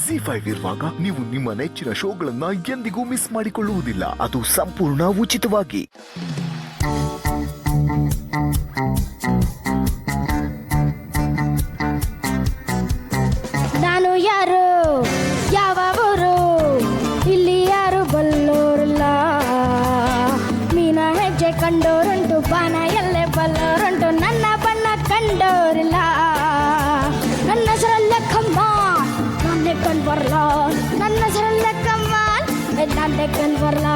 ZEE5 ಇರುವಾಗ ನೀವು ನಿಮ್ಮ ನೆಚ್ಚಿನ ಶೋಗಳನ್ನ ಎಂದಿಗೂ ಮಿಸ್ ಮಾಡಿಕೊಳ್ಳುವುದಿಲ್ಲ. ಅದು ಸಂಪೂರ್ಣ ಉಚಿತವಾಗಿ. ನಾನು ಯಾರು, ಯಾವ ಊರು, ಇಲ್ಲಿ ಯಾರು ಬಲ್ಲೋರಿಲ್ಲ. ಮೀನ ಹೆಜ್ಜೆ ಕಂಡೋರುಂಟು, ಬಾನ ಎಲ್ಲೆ ಬಲ್ಲೋರುಂಟು, ನನ್ನ ಬಣ್ಣ ಕಂಡೋರಿಲ್ಲ. ನನ್ನ ಹೆಸರಲ್ಲೇ ಕಮ್ಮಾನ್, ನಾನೇ ಕಂಡು ಬರಲ್ಲ. ನನ್ನ ಹೆಸರಲ್ಲೇ ಕಮ್ಮಾನ್, ನಾನೇ ಕಂಡು ಬರಲ್ಲ.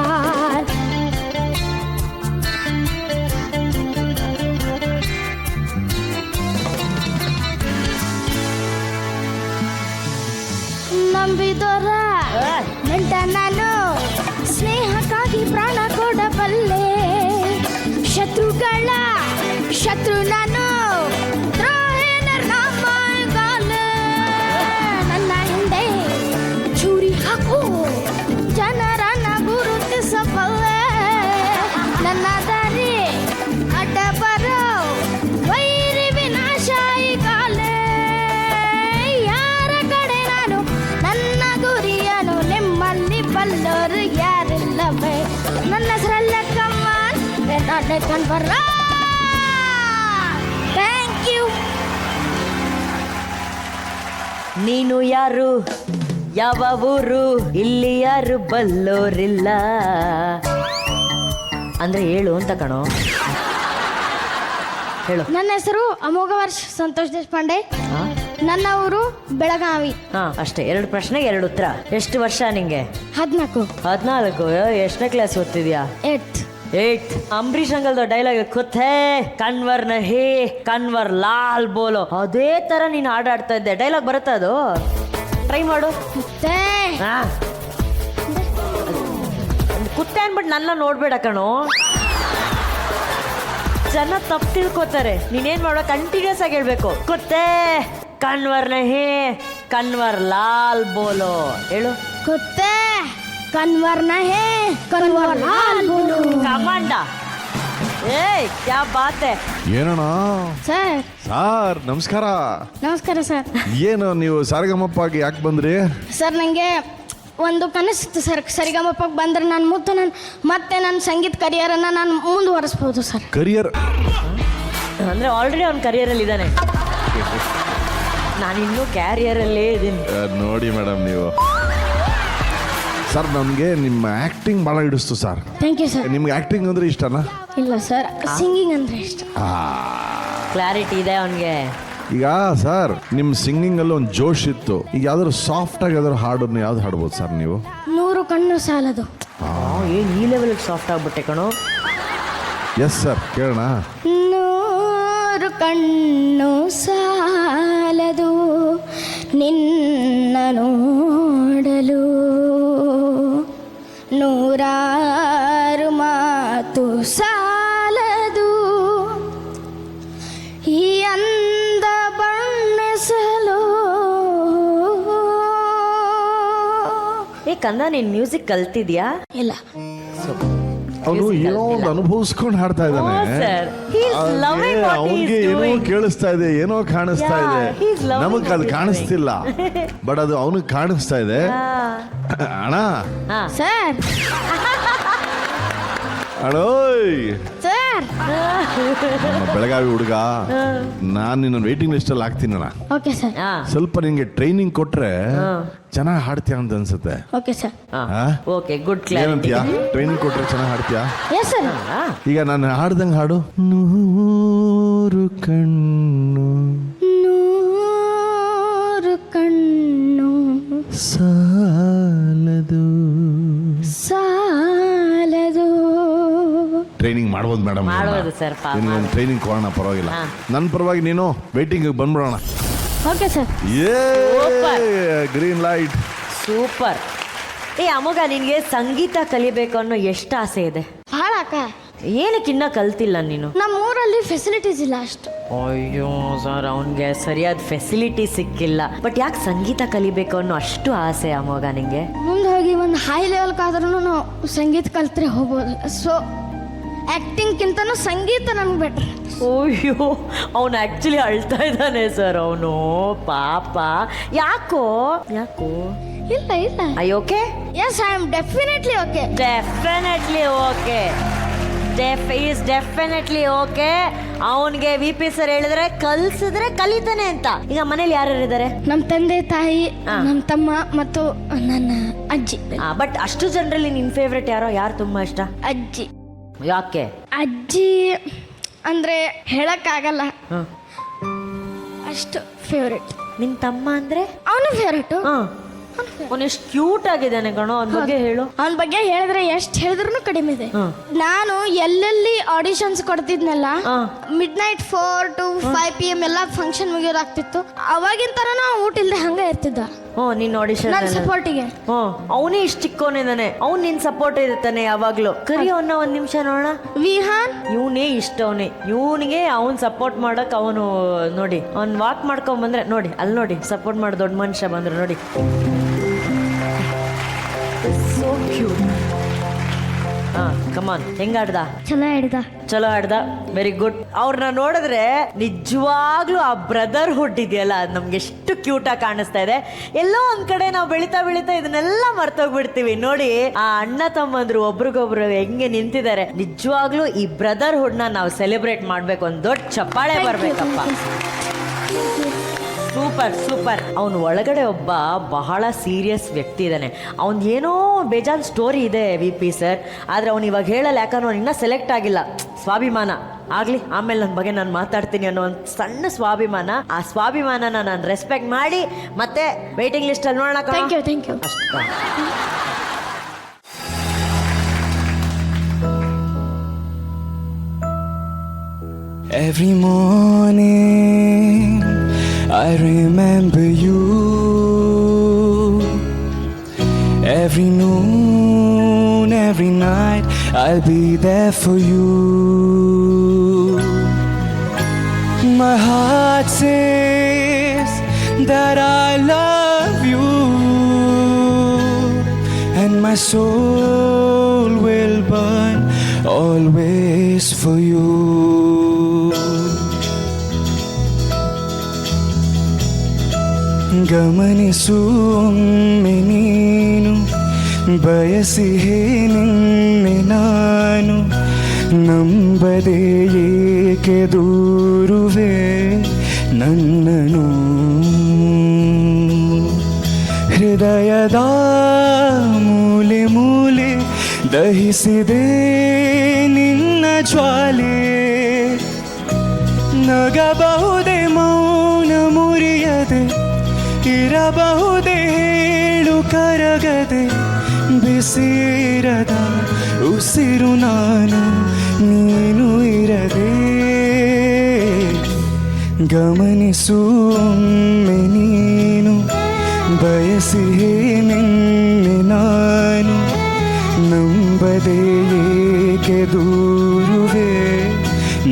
ನಂಬಿದೋರ ನೆಂಟ ನಾನು, ಸ್ನೇಹಕ್ಕಾಗಿ ಪ್ರಾಣ ಕೊಡಬಲ್ಲೆ. ಶತ್ರುಗಳ ಶತ್ರು ನಾನು, ದ್ರೋಹಿನ ರಾಮಗಾಲೆ. ನನ್ನ ಹಿಂದೆ ಚೂರಿ ಹಾಕು, ಜನರನ್ನ ಗುರುತಿಸಬಲ್ಲೆ. ನನ್ನ ದಾರಿ ಅಡ್ಡ ಬರೋ ವೈರಿ ವಿನಾಶ ಈಗಾಲೆ. ಯಾರ ಕಡೆ ನಾನು, ನನ್ನ ಗುರಿಯನು, ನಿಮ್ಮಲ್ಲಿ ಬಲ್ಲೋರು ಯಾರಿಲ್ಲವೇ. ನನ್ನ ಹೆಸರಲ್ಲ ಕಮ್ಮಾನ್, ನಾನೇ ಕಣ್ಬರ್ರ. Thank you. ನೀನು ಯಾರು, ಯಾವ ಊರು, ಇಲ್ಲಿ ಯಾರು ಬಲ್ಲೋರಿಲ್ಲ ಅಂದ್ರೆ ಹೇಳು ಅಂತ ಕಣೋ. ಹೇಳು. ನನ್ನ ಹೆಸರು ಅಮೋಘ ವರ್ಷ ಸಂತೋಷ್ ದೇಶಪಾಂಡೆ. ನನ್ನ ಊರು ಬೆಳಗಾವಿ. ಅಷ್ಟೇ. 2 ಪ್ರಶ್ನೆ 2 ಉತ್ತರ. ಎಷ್ಟು ವರ್ಷ ನಿಂಗೆ? 14. 14. ಎಷ್ಟನೇ ಕ್ಲಾಸ್ ಓದ್ತಿದ್ಯಾ? 8th. ಅಂಬರೀಷ್ ಅಂಗಲ್ದು ಡೈಲಾಗ್ ಕುತ್ತೇ ಕನ್ವರ್ ನಹಿ ಕನ್ವರ್ ಲಾಲ್ ಬೋಲೋ, ಅದೇ ತರ ನೀನು ಆಡ್ತಾ ಇದ್ದೆ. ಡೈಲಾಗ್ ಬರುತ್ತಾ ಅದು? ಟ್ರೈ ಮಾಡು. ಕುತ್ತೆ ಕುತ್ತೆ ಅನ್ಬಿಟ್ಟು ನನ್ನ ನೋಡ್ಬೇಡ ಕಣೋ, ಜನ ತಪ್ಪು ತಿಳ್ಕೊತಾರೆ. ನೀನೇನ್ ಮಾಡೋ, ಕಂಟಿನ್ಯೂಸ್ ಆಗಿ ಹೇಳ್ಬೇಕು. ಕುತ್ತೆ ಕನ್ವರ್ ನಹಿ ಕನ್ವರ್ ಲಾಲ್ ಬೋಲೋ. ಹೇಳು. ಕುತ್ತೆ ಕನ್ವರ್ ನಹಿ ಕನ್ವರ್ ಲಾಲ್ ಬೋಲೋ. ಕಮಾಂಡ. ಏಯ್ ಕ್ಯಾ ಬಾತ್ ಹೈ. ಏನಣ್ಣ ಸರ್ ನಮಸ್ಕಾರ. ನಮಸ್ಕಾರ ಸರ್. ಏನು ನೀವು ಸಾರಿಗಮಪ್ಪಾಗಿ ಯಾಕೆ ಬಂದ್ರಿ? ಸರ್ ನನಗೆ ಒಂದು ಕನಸಿತ್ತು ಸರ್, ಸರಿಗಮಪ್ಪಗೆ ಬಂದ್ರೆ ನಾನು ಮತ್ತೆ ನನ್ನ ಸಂಗೀತ ಕರಿಯರನ್ನು ನಾನು ಮುಂದುವರಿಸ್ಬೋದು ಸರ್. ಕರಿಯರ್ ಅಂದ್ರೆ ಆಲ್ರೆಡಿ ಅವ್ನ ಕರಿಯರಲ್ಲಿ ಇದ್ದಾನೆ, ನಾನಿನ್ನೂ ಕ್ಯಾರಿಯರಲ್ಲೇ ಇದ್ದೀನಿ. ನೋಡಿ ಮೇಡಮ್, ನೀವು ಸರ್ ನನಗೆ ನಿಮ್ಮ ಆ್ಯಕ್ಟಿಂಗ್ ಭಾಳ ಹಿಡಿಸ್ತು ಸರ್. Thank you sir. ನಿಮ್ಗೆ ಆ್ಯಕ್ಟಿಂಗ್ ಅಂದರೆ ಇಷ್ಟನಾ? ಇಲ್ಲ ಸರ್, ಸಿಂಗಿಂಗ್ ಅಂದರೆ ಇಷ್ಟ. ಕ್ಲಾರಿಟಿ ಇದೆ ಅವನಿಗೆ. ಈಗ ಸರ್ ನಿಮ್ಮ ಸಿಂಗಿಂಗಲ್ಲಿ ಒಂದು ಜೋಶ್ ಇತ್ತು. ಈಗ ಯಾವ್ದಾದ್ರು ಸಾಫ್ಟಾಗಿ ಯಾವ್ದಾದ್ರು ಹಾಡನ್ನು ಯಾವ್ದು ಹಾಡ್ಬೋದು ಸರ್ ನೀವು? 100 ಕಣ್ಣು ಸಾಲದು. ಏನು ಈ ಲೆವೆಲ್ಗೆ ಸಾಫ್ಟ್ ಆಗ್ಬಿಟ್ಟೆ ಕಣೋ. ಎಸ್ ಸರ್, ಕೇಳೋಣ. 100 ಕಣ್ಣು ಸಾಲದು ನಿನ್ನ ನೋಡಲು, 100 ಮಾತು ಸಾಲದು ಈ ಅಂದ ಬಣ್ಣಿಸಲು. ಏ ಕಂದ, ನೀನ್ ಮ್ಯೂಸಿಕ್ ಕಲ್ತಿದ್ಯಾ? ಇಲ್ಲ, ಅವನು ಏನೋ ಒಂದು ಅನುಭವಿಸ್ಕೊಂಡು ಹಾಡ್ತಾ ಇದ್ದಾನೆ. ಅವನಿಗೆ ಏನೋ ಕೇಳಿಸ್ತಾ ಇದೆ, ಏನೋ ಕಾಣಿಸ್ತಾ ಇದೆ. ನಮಗ್ ಅದು ಕಾಣಿಸ್ತಿಲ್ಲ, ಬಟ್ ಅದು ಅವನಿಗೆ ಕಾಣಿಸ್ತಾ ಇದೆ. ಅಣ್ಣ ಸರ್ ಅಳೋಯ್ ಸರ್. ನಮ್ಮ ಬೆಳಗಾವಿ ಹುಡುಗ, ನಾನು ನಿನ್ನ ವೇಟಿಂಗ್ ಲಿಸ್ಟ್ ಅಲ್ಲಿ ಹಾಕ್ತೀನಣ್ಣ. Okay sir. ಸ್ವಲ್ಪ ನಿಂಗೆ ಟ್ರೈನಿಂಗ್ ಕೊಟ್ರೆ ಚೆನ್ನಾಗಿ ಹಾಡ್ತೀಯ ಅಂತ ಅನ್ಸುತ್ತೆ. Okay sir. Okay, good clarity. ಏನಂತೀಯ? ಟ್ರೈನಿಂಗ್ ಕೊಟ್ರೆ ಚೆನ್ನಾಗಿ ಹಾಡ್ತೀಯಾ? Yes sir. ಈಗ ನಾನು ಹಾಡ್ದಂಗೆ ಹಾಡು. 100 ಕಣ್ಣು 100 ಕಣ್ಣು ಸಾಲದು. ಸಾಲದು. ಟ್ರೈನಿಂಗ್ ಮಾಡ್ಬೋದು ಮೇಡಮ್. ಮಾಡ್ಬೋದು ಸರ್. ಟ್ರೈನಿಂಗ್ ಕೊಡೋಣ, ಪರವಾಗಿಲ್ಲ. ನನ್ನ ಪರವಾಗಿ ನೀನು ವೇಟಿಂಗ್ ಬಂದ್ಬಿಡೋಣ. Okay sir. Green light. Super. ಏ ಅಮೋಘ, ನಿನ್ಗೆ ಸಂಗೀತ ಕಲಿಬೇಕು ಅನ್ನೋ ಎಷ್ಟು ಆಸೆ ಇದೆ? ಭಾಳ ಅಕ್ಕ. ಏನಕ್ಕಿನ್ನ ಕಲ್ತಿಲ್ಲ ನೀನು? ನಮ್ಮ ಊರಲ್ಲಿ ಫೆಸಿಲಿಟೀಸ್ ಇಲ್ಲ ಅಷ್ಟು. ಅಯ್ಯೋ ಸರ್, ಅವನಿಗೆ ಸರಿಯಾದ ಫೆಸಿಲಿಟಿ ಸಿಕ್ಕಿಲ್ಲ. ಬಟ್ ಯಾಕೆ ಸಂಗೀತ ಕಲಿಬೇಕು ಅನ್ನೋ ಅಷ್ಟು ಆಸೆ ಅಮೋಘ ನಿಂಗೆ? ಮುಂದೆ ಹೋಗಿ ಒಂದು ಹೈ ಲೆವೆಲ್ಗಾದ್ರೂ ನಾವು ಸಂಗೀತ ಕಲ್ತ್ರೆ ಹೋಗ್ಬೋದು. ಸೊ ಆ್ಯಕ್ಟಿಂಗ್ಗಿಂತನೂ ಸಂಗೀತ ನನಗೆ ಬೆಟ್ರ್. ಅಯ್ಯೋ ಅವನು ಆಕ್ಚುಲಿ ಅಳ್ತಾ ಇದ್ದಾನೆ ಸರ್ ಅವನು ಪಾಪ. ಯಾಕೋ ಯಾಕೋ ಇಲ್ಲ ಇಲ್ಲ, I okay? Yes, I am definitely okay. Definitely okay, is definitely okay. ಅವನಿಗೆ ವಿ ಪಿ ಸರ್ ಹೇಳಿದ್ರೆ ಕಲ್ಸಿದ್ರೆ ಕಲಿತಾನೆ ಅಂತ. ಈಗ ಮನೇಲಿ ಯಾರ್ಯಾರಿದ್ದಾರೆ? ನಮ್ಮ ತಂದೆ ತಾಯಿ, ನಮ್ಮ ತಮ್ಮ ಮತ್ತು ನನ್ನ ಅಜ್ಜಿ. ಬಟ್ ಅಷ್ಟು ಜನರಲ್ಲಿ ನಿನ್ ಫೇವ್ರೆಟ್ ಯಾರು ತುಂಬಾ ಇಷ್ಟ? ಅಜ್ಜಿ. ಯಾಕೆ? ಅಜ್ಜಿ ಅಂದ್ರೆ ಹೇಳಕ್ಕಾಗಲ್ಲ, ಅಷ್ಟು ಫೇವ್ರೆಟ್. ನಿನ್ ತಮ್ಮ ಅಂದ್ರೆ? ಅವನು ಫೇವ್ರೆಟು. ಅವನು ಎಷ್ಟು ಕ್ಯೂಟ್ ಆಗಿದ್ದಾನೆ ಕಣೋ, ಅವನ ಬಗ್ಗೆ ಹೇಳು. ಅವನ ಬಗ್ಗೆ ಹೇಳಿದ್ರೆ ಎಷ್ಟು ಹೇಳಿದ್ರು ಕಡಿಮೆ ಇದೆ. ನಾನು ಎಲ್ಲೆಲ್ಲಿ ಆಡಿಷನ್ಸ್ ಕೊಡ್ತಿದ್ನಲ್ಲ, ಮಿಡ್ ನೈಟ್ 4 to 5 PM ಎಲ್ಲ ಫಂಕ್ಷನ್ ಮುಗಿಯೋದಾಗ್ತಿತ್ತು. ಅವಾಗಿನ ತರನ ಊಟ ಇಲ್ದೆ ಹಂಗೆ ಇರ್ತಿದ್ದ. ನಿನ್ ಆಡಿಷನ್ ನನ್ನ ಸಪೋರ್ಟಿಗೆ. ಅವನೇ ಇಷ್ಟ ಚಿಕ್ಕೋನಿದ್ದಾನೆ, ಅವ್ನು ನಿನ್ ಸಪೋರ್ಟ್ ಇರುತ್ತಾನೆ ಯಾವಾಗ್ಲೂ. ಕರಿ ಅವನ್ನ ಒಂದ್ ನಿಮಿಷ ನೋಡೋಣ. ವಿಹಾನ್ ಇವನೇ ಇಷ್ಟ, ಇವನಿಗೆ ಅವನ್ ಸಪೋರ್ಟ್ ಮಾಡಕ್ ಅವನು ನೋಡಿ, ಅವ್ನ್ ವಾಕ್ ಮಾಡ್ಕೊಂಡ್ ಬಂದ್ರೆ ನೋಡಿ, ಅಲ್ಲಿ ನೋಡಿ ಸಪೋರ್ಟ್ ಮಾಡಿ ದೊಡ್ಡ ಮನುಷ್ಯ ಬಂದ್ರು ನೋಡಿ. So cute. ಕಮಾನ್, ಹೆಂಗಾಡ್ದ? ಚಲೋ ಹಿಡ್ದ. ಚಲೋ ಆಡ್ದ, ವೆರಿ ಗುಡ್. ಅವ್ರನ್ನ ನೋಡಿದ್ರೆ ನಿಜವಾಗ್ಲೂ ಆ ಬ್ರದರ್ಹುಡ್ ಇದೆಯಲ್ಲ, ಅದು ನಮ್ಗೆ ಎಷ್ಟು ಕ್ಯೂಟ್ ಆಗಿ ಕಾಣಿಸ್ತಾ ಇದೆ. ಎಲ್ಲೋ ಒಂದ್ ಕಡೆ ನಾವು ಬೆಳಿತಾ ಬೆಳಿತಾ ಇದನ್ನೆಲ್ಲ ಮರ್ತೋಗ್ಬಿಡ್ತೀವಿ. ನೋಡಿ ಆ ಅಣ್ಣ ತಮ್ಮಂದ್ರು ಒಬ್ರಿಗೊಬ್ರು ಹೆಂಗೆ ನಿಂತಿದ್ದಾರೆ. ನಿಜವಾಗ್ಲೂ ಈ ಬ್ರದರ್ಹುಡ್ ನ ನಾವು ಸೆಲೆಬ್ರೇಟ್ ಮಾಡ್ಬೇಕು, ಒಂದ್ ದೊಡ್ಡ ಚಪ್ಪಾಳೆ ಬರ್ಬೇಕಪ್ಪ. Super super. ಅವನು ಒಳಗಡೆ ಒಬ್ಬ ಬಹಳ ಸೀರಿಯಸ್ ವ್ಯಕ್ತಿ ಇದ್ದಾನೆ. ಅವನ್ ಏನೋ ಬೇಜಾನ್ ಸ್ಟೋರಿ ಇದೆ ವಿ ಪಿ ಸರ್, ಆದ್ರೆ ಅವ್ನು ಇವಾಗ ಹೇಳಲ್ಲ, ಯಾಕಂದ್ರೆ ಅವ್ನು ಇನ್ನೂ ಸೆಲೆಕ್ಟ್ ಆಗಿಲ್ಲ. ಸ್ವಾಭಿಮಾನ ಆಗ್ಲಿ, ಆಮೇಲೆ ನನ್ನ ಬಗ್ಗೆ ನಾನು ಮಾತಾಡ್ತೀನಿ ಅನ್ನೋ ಒಂದು ಸಣ್ಣ ಸ್ವಾಭಿಮಾನ. ಆ ಸ್ವಾಭಿಮಾನನ ನಾನು ರೆಸ್ಪೆಕ್ಟ್ ಮಾಡಿ ಮತ್ತೆ ವೇಟಿಂಗ್ ಲಿಸ್ಟ್ ಅಲ್ಲಿ ನೋಡೋಣ. Thank you, thank you. Every morning I remember you. Every noon, every night I'll be there for you. My heart says that I love you, and my soul will burn always for you. ಗಮನಿಸು ಒಮ್ಮೆ ನೀನು, ಬಯಸಿಹೇ ನಿನ್ನೆ ನಾನು, ನಂಬದೆ ಏಕೆ ದೂರುವೆ ನನ್ನನು. ಹೃದಯದ ಮೂಲೆ ಮೂಲೆ ದಹಿಸಿದೆ ನಿನ್ನ ಜ್ವಾಲೆ. ನಗಬಹುದೇ ಮೌನ ಮುರಿಯದೆ, ಇರಬಹುದೇ ಹೇಳು ಕರಗದೆ, ಬಿಸಿರದ ಉಸಿರು ನಾನು ನೀನು ಇರದೆ. ಗಮನಿಸು ಒಮ್ಮೆ ನೀನು, ಬಯಸಿಹೇ ನಿನ್ನೆ ನಾನು, ನಂಬದೆ ಏಕೆ ದೂರುವೆ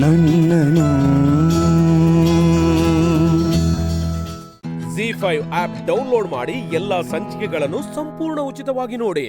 ನನ್ನನು. ZEE5 ಆಪ್ ಡೌನ್ಲೋಡ್ ಮಾಡಿ ಎಲ್ಲಾ ಸಂಚಿಕೆಗಳನ್ನು ಸಂಪೂರ್ಣ ಉಚಿತವಾಗಿ ನೋಡಿ.